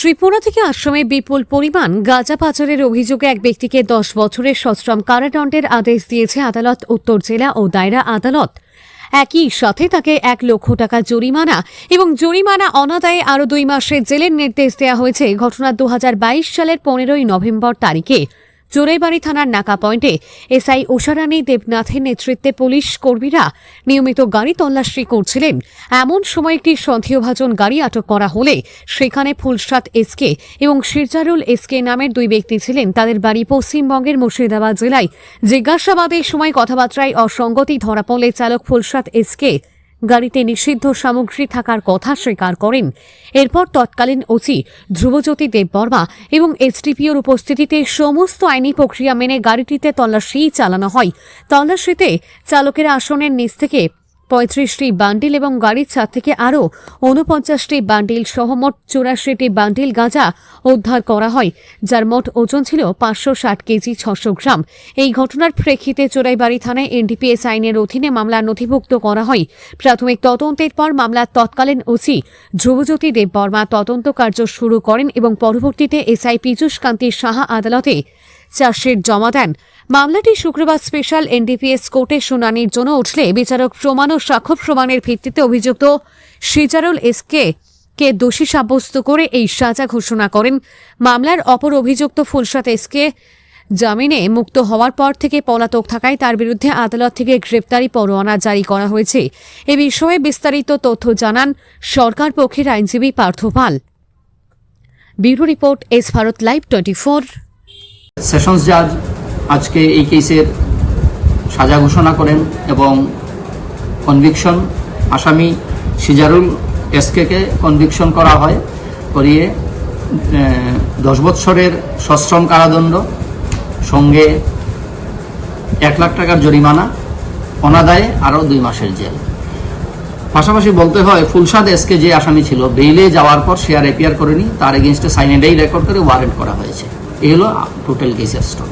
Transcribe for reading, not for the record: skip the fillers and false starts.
ত্রিপুরা থেকে আসামে বিপুল পরিমাণ গাঁজা পাচারের অভিযোগে এক ব্যক্তিকে 10 বছরের সশ্রম কারাদণ্ডের আদেশ দিয়েছে আদালত। উত্তর জেলা ও দায়রা আদালত একই সাথে তাকে 1 লক্ষ টাকা জরিমানা এবং জরিমানা অনাদায়ে আরও 2 মাসের জেলের নির্দেশ দেওয়া হয়েছে। ঘটনা 2022 সালের 15ই নভেম্বর তারিখে চোরাইবাড়ি থানার নাকা পয়েন্টে এসআই উষারানী দেবনাথের নেতৃত্বে পুলিশ কর্মীরা নিয়মিত গাড়ি তল্লাশি করছিলেন। এমন সময় একটি সন্দেহভাজন গাড়ি আটক করা হলে সেখানে ফুলসাদ এসকে এবং শিরজারুল এসকে নামের 2 ব্যক্তি ছিলেন। তাদের বাড়ি পশ্চিমবঙ্গের মুর্শিদাবাদ জেলায়। জিজ্ঞাসাবাদের সময় কথাবার্তায় অসঙ্গতি ধরা পড়লে চালক ফুলসাদ এসকে গাড়িতে নিষিদ্ধ সামগ্রী থাকার কথা স্বীকার করেন। এরপর তৎকালীন ওসি ধ্রুবজ্যোতি দেববর্মা এবং এসডিপিওর উপস্থিতিতে সমস্ত আইনি প্রক্রিয়া মেনে গাড়িটিতে তল্লাশি চালানো হয়। তল্লাশিতে চালকের আসনের নিচ থেকে 35টি বান্ডিল এবং গাড়ির ছাদ থেকে আরও 49টি বান্ডিল সহ মোট 84টি বান্ডিল গাঁজা উদ্ধার করা হয়, যার মোট ওজন ছিল 560 কেজি 600 গ্রাম। এই ঘটনার প্রেক্ষিতে চোরাইবাড়ি থানায় এনডিপিএস আইনের অধীনে মামলা নথিভুক্ত করা হয়। প্রাথমিক তদন্তের পর মামলার তৎকালীন ওসি ধ্রুবজ্যোতি দেববর্মা তদন্ত কার্য শুরু করেন এবং পরবর্তীতে এসআই পীযূষ কান্তি সাহা আদালতে চার্জশিট জমা দেন। মামলাটি শুক্রবার স্পেশাল এনডিপিএস কোর্টে শুনানির জন্য উঠলে বিচারক প্রমাণ ও সাক্ষ্য প্রমাণের ভিত্তিতে অভিযুক্ত শিরজারুল এসকে কে দোষী সাব্যস্ত করে এই সাজা ঘোষণা করেন। মামলার অপর অভিযুক্ত ফুলসাদ এসকে জামিনে মুক্ত হওয়ার পর থেকে পলাতক থাকায় তার বিরুদ্ধে আদালত থেকে গ্রেপ্তারি পরোয়ানা জারি করা হয়েছে। এ বিষয়ে বিস্তারিত তথ্য জানান সরকার পক্ষের আইনজীবী Partha Pal. Bureau report, S Bharat live 24। Sessions জাজ আজকে এই কেসের সাজা ঘোষণা করেন এবং কনভিকশন আসামি শিরজারুল এসকে কনভিকশন করা হয়, করিয়ে 10 বছরের সশ্রম কারাদণ্ড সঙ্গে 1 লাখ টাকার জরিমানা, অনাদায়ে আরও 2 মাসের জেল। পাশাপাশি বলতে হয় ফুলসাদ এসকে যে আসামি ছিল বেইলে যাওয়ার পর সে আর অ্যাপিয়ার করেনি, তার এগেনস্টে সাইনেডাই রেকর্ড করে ওয়ারেন্ট করা হয়েছে। এই হলো টোটাল কেসের স্টোরি।